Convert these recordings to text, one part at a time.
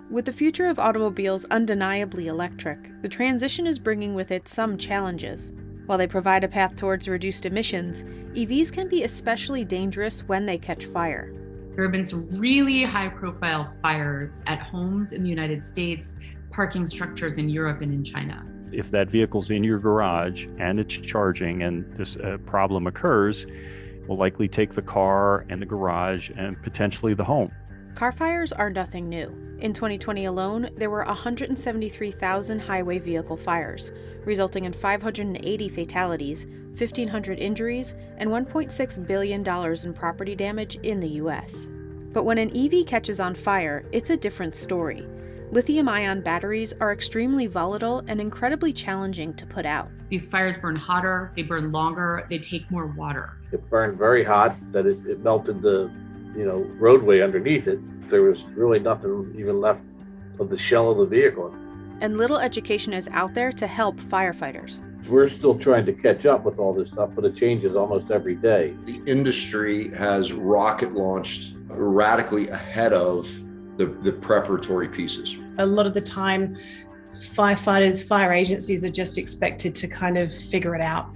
With the future of automobiles undeniably electric, the transition is bringing with it some challenges. While they provide a path towards reduced emissions, EVs can be especially dangerous when they catch fire. There have been some really high-profile fires at homes in the United States, parking structures in Europe and in China. If that vehicle's in your garage and it's charging and this problem occurs, will likely take the car and the garage and potentially the home. Car fires are nothing new. In 2020 alone, there were 173,000 highway vehicle fires, resulting in 580 fatalities, 1,500 injuries, and $1.6 billion in property damage in the US. But when an EV catches on fire, it's a different story. Lithium-ion batteries are extremely volatile and incredibly challenging to put out. These fires burn hotter, they burn longer, they take more water. It burned very hot that it melted the roadway underneath it. There was really nothing even left of the shell of the vehicle. And little education is out there to help firefighters. We're still trying to catch up with all this stuff, but it changes almost every day. The industry has rocket launched radically ahead of the preparatory pieces. A lot of the time, firefighters, fire agencies are just expected to kind of figure it out.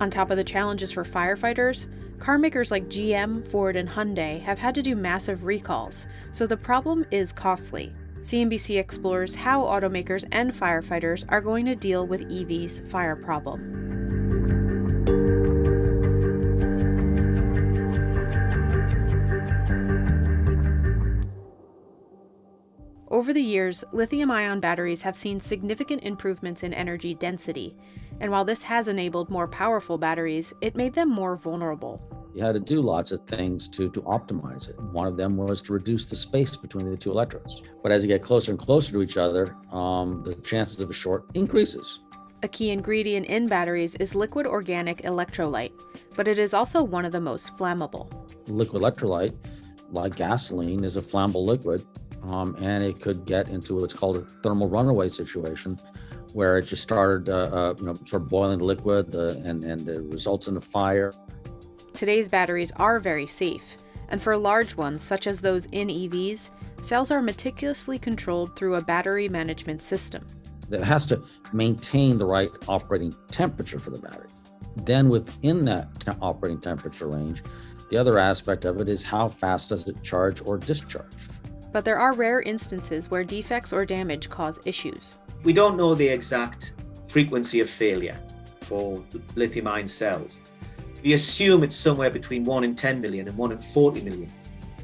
On top of the challenges for firefighters, car makers like GM, Ford, and Hyundai have had to do massive recalls, so the problem is costly. CNBC explores how automakers and firefighters are going to deal with EV's fire problem. Over the years, lithium-ion batteries have seen significant improvements in energy density, and while this has enabled more powerful batteries, it made them more vulnerable. You had to do lots of things to optimize it. One of them was to reduce the space between the two electrodes. But as you get closer and closer to each other, the chances of a short increases. A key ingredient in batteries is liquid organic electrolyte, but it is also one of the most flammable. Liquid electrolyte, like gasoline, is a flammable liquid, and it could get into what's called a thermal runaway situation, where it just started, sort of boiling the liquid, and it results in a fire. Today's batteries are very safe, and for large ones, such as those in EVs, cells are meticulously controlled through a battery management system. It has to maintain the right operating temperature for the battery. Then within that operating temperature range, the other aspect of it is how fast does it charge or discharge. But there are rare instances where defects or damage cause issues. We don't know the exact frequency of failure for lithium-ion cells. We assume it's somewhere between 1 in 10 million and 1 in 40 million.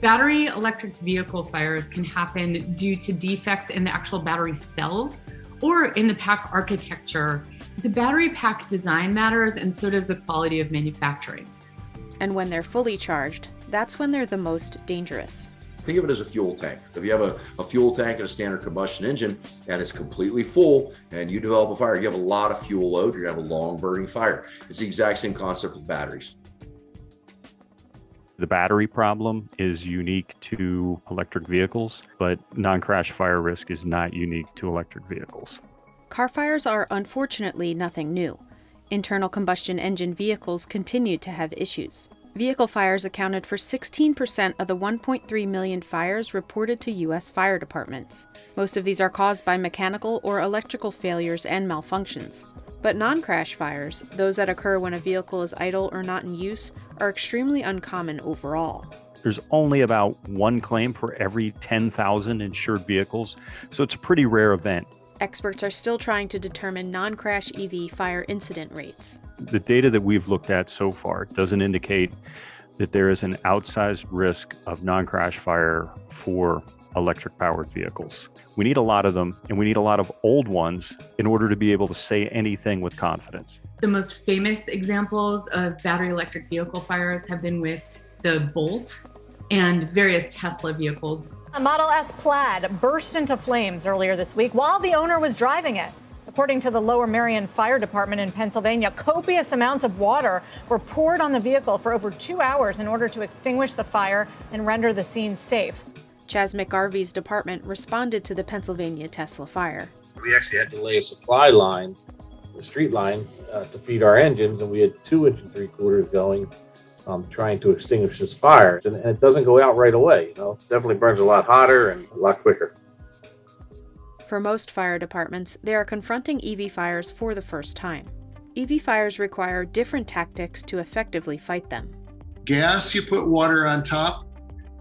Battery electric vehicle fires can happen due to defects in the actual battery cells or in the pack architecture. The battery pack design matters, and so does the quality of manufacturing. And when they're fully charged, that's when they're the most dangerous. Think of it as a fuel tank. If you have a fuel tank and a standard combustion engine and it's completely full and you develop a fire, you have a lot of fuel load, you're gonna have a long burning fire. It's the exact same concept with batteries. The battery problem is unique to electric vehicles, but non-crash fire risk is not unique to electric vehicles. Car fires are unfortunately nothing new. Internal combustion engine vehicles continue to have issues. Vehicle fires accounted for 16% of the 1.3 million fires reported to U.S. fire departments. Most of these are caused by mechanical or electrical failures and malfunctions. But non-crash fires, those that occur when a vehicle is idle or not in use, are extremely uncommon overall. There's only about one claim for every 10,000 insured vehicles, so it's a pretty rare event. Experts are still trying to determine non-crash EV fire incident rates. The data that we've looked at so far doesn't indicate that there is an outsized risk of non-crash fire for electric-powered vehicles. We need a lot of them, and we need a lot of old ones in order to be able to say anything with confidence. The most famous examples of battery electric vehicle fires have been with the Bolt and various Tesla vehicles. A Model S Plaid burst into flames earlier this week while the owner was driving it. According to the Lower Merion Fire Department in Pennsylvania, copious amounts of water were poured on the vehicle for over 2 hours in order to extinguish the fire and render the scene safe. Chas McGarvey's department responded to the Pennsylvania Tesla fire. We actually had to lay a supply line, a street line, to feed our engines, and we had 2 3/4 going, trying to extinguish this fire. And it doesn't go out right away. It definitely burns a lot hotter and a lot quicker. For most fire departments, they are confronting EV fires for the first time. EV fires require different tactics to effectively fight them. Gas, you put water on top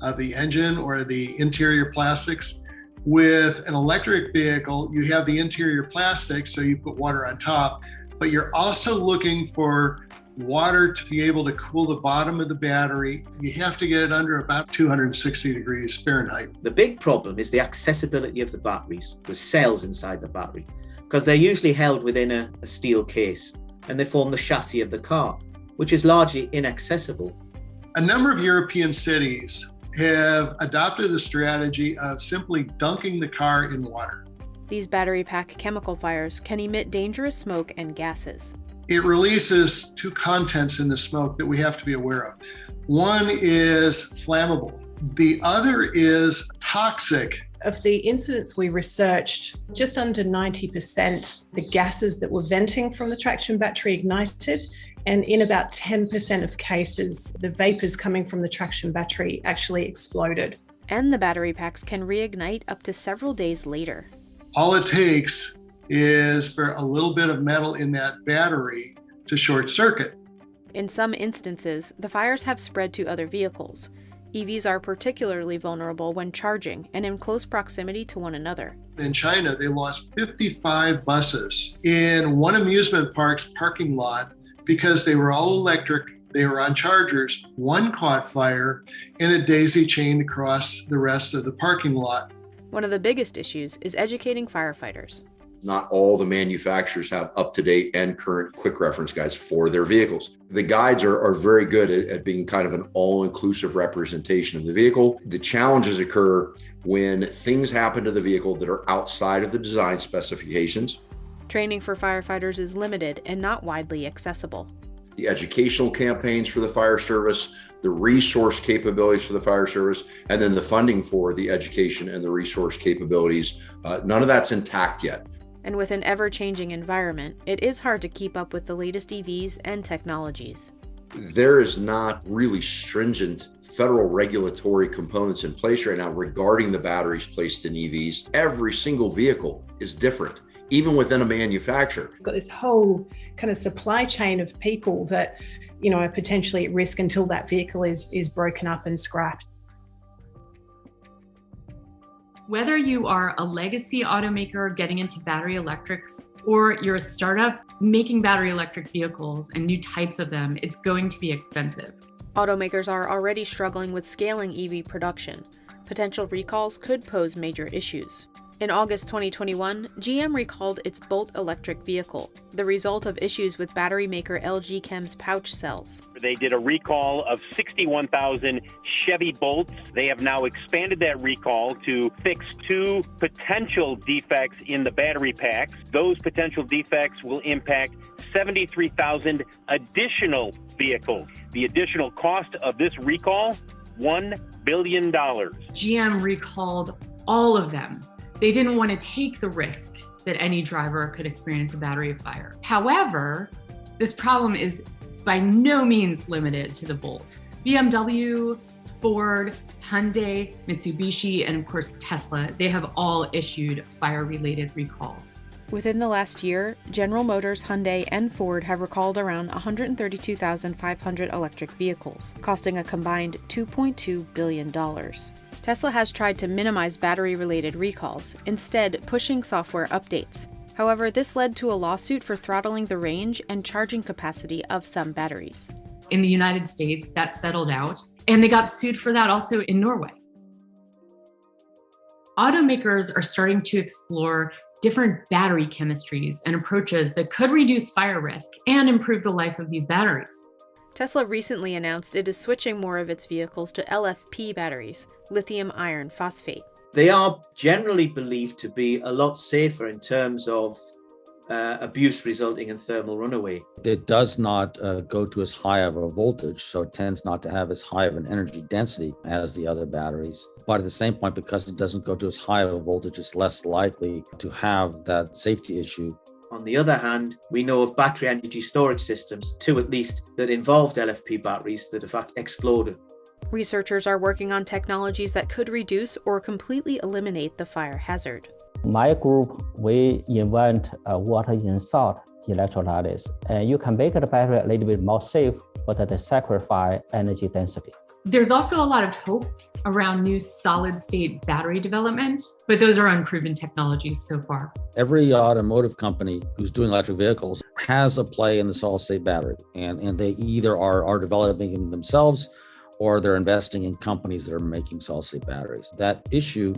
of the engine or the interior plastics. With an electric vehicle, you have the interior plastics, so you put water on top, but you're also looking for water to be able to cool the bottom of the battery. You have to get it under about 260 degrees Fahrenheit. The big problem is the accessibility of the batteries, the cells inside the battery, because they're usually held within a steel case and they form the chassis of the car, which is largely inaccessible. A number of European cities have adopted a strategy of simply dunking the car in water. These battery pack chemical fires can emit dangerous smoke and gases. It releases two contents in the smoke that we have to be aware of. One is flammable. The other is toxic. Of the incidents we researched, just under 90%, the gases that were venting from the traction battery ignited. And in about 10% of cases, the vapors coming from the traction battery actually exploded. And the battery packs can reignite up to several days later. All it takes is for a little bit of metal in that battery to short circuit. In some instances, the fires have spread to other vehicles. EVs are particularly vulnerable when charging and in close proximity to one another. In China, they lost 55 buses in one amusement park's parking lot because they were all electric, they were on chargers. One caught fire and it daisy chained across the rest of the parking lot. One of the biggest issues is educating firefighters. Not all the manufacturers have up-to-date and current quick reference guides for their vehicles. The guides are very good at being kind of an all-inclusive representation of the vehicle. The challenges occur when things happen to the vehicle that are outside of the design specifications. Training for firefighters is limited and not widely accessible. The educational campaigns for the fire service, the resource capabilities for the fire service, and then the funding for the education and the resource capabilities, none of that's intact yet. And with an ever-changing environment, it is hard to keep up with the latest EVs and technologies. There is not really stringent federal regulatory components in place right now regarding the batteries placed in EVs. Every single vehicle is different, even within a manufacturer. We've got this whole kind of supply chain of people that, are potentially at risk until that vehicle is broken up and scrapped. Whether you are a legacy automaker getting into battery electrics, or you're a startup making battery electric vehicles and new types of them, it's going to be expensive. Automakers are already struggling with scaling EV production. Potential recalls could pose major issues. In August 2021, GM recalled its Bolt electric vehicle, the result of issues with battery maker LG Chem's pouch cells. They did a recall of 61,000 Chevy Bolts. They have now expanded that recall to fix two potential defects in the battery packs. Those potential defects will impact 73,000 additional vehicles. The additional cost of this recall, $1 billion. GM recalled all of them. They didn't want to take the risk that any driver could experience a battery fire. However, this problem is by no means limited to the Bolt. BMW, Ford, Hyundai, Mitsubishi, and of course Tesla, they have all issued fire-related recalls. Within the last year, General Motors, Hyundai, and Ford have recalled around 132,500 electric vehicles, costing a combined $2.2 billion. Tesla has tried to minimize battery-related recalls, instead pushing software updates. However, this led to a lawsuit for throttling the range and charging capacity of some batteries. In the United States, that settled out, and they got sued for that also in Norway. Automakers are starting to explore different battery chemistries and approaches that could reduce fire risk and improve the life of these batteries. Tesla recently announced it is switching more of its vehicles to LFP batteries, lithium iron phosphate. They are generally believed to be a lot safer in terms of abuse resulting in thermal runaway. It does not go to as high of a voltage, so it tends not to have as high of an energy density as the other batteries. But at the same point, because it doesn't go to as high of a voltage, it's less likely to have that safety issue. On the other hand, we know of battery energy storage systems, two at least, that involved LFP batteries that in fact exploded. Researchers are working on technologies that could reduce or completely eliminate the fire hazard. My group, we invent a water in salt electrolysis, and you can make the battery a little bit more safe, but they sacrifice energy density. There's also a lot of hope around new solid-state battery development, but those are unproven technologies so far. Every automotive company who's doing electric vehicles has a play in the solid-state battery, and they either are developing them themselves or they're investing in companies that are making solid-state batteries. That issue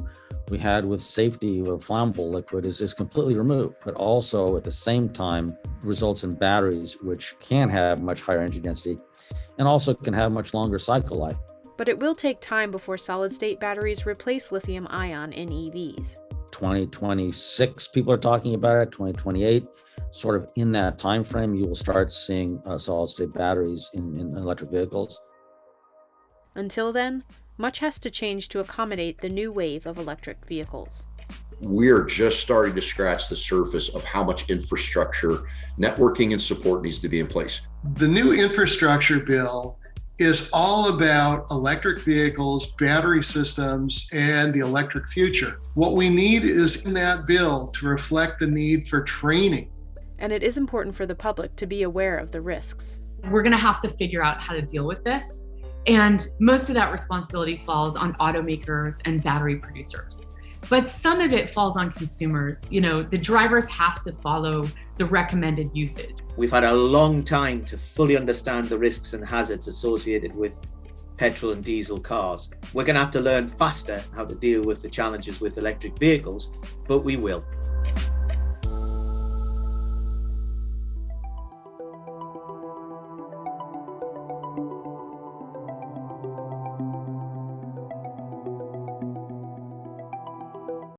we had with safety of flammable liquid is completely removed, but also at the same time results in batteries which can have much higher energy density and also can have much longer cycle life. But it will take time before solid-state batteries replace lithium-ion in EVs. 2026, people are talking about it, 2028, sort of in that time frame, you will start seeing solid-state batteries in electric vehicles. Until then, much has to change to accommodate the new wave of electric vehicles. We're just starting to scratch the surface of how much infrastructure, networking, and support needs to be in place. The new infrastructure bill is all about electric vehicles, battery systems, and the electric future. What we need is in that bill to reflect the need for training. And it is important for the public to be aware of the risks. We're going to have to figure out how to deal with this. And most of that responsibility falls on automakers and battery producers. But some of it falls on consumers. You know, the drivers have to follow the recommended usage. We've had a long time to fully understand the risks and hazards associated with petrol and diesel cars. We're going to have to learn faster how to deal with the challenges with electric vehicles, but we will.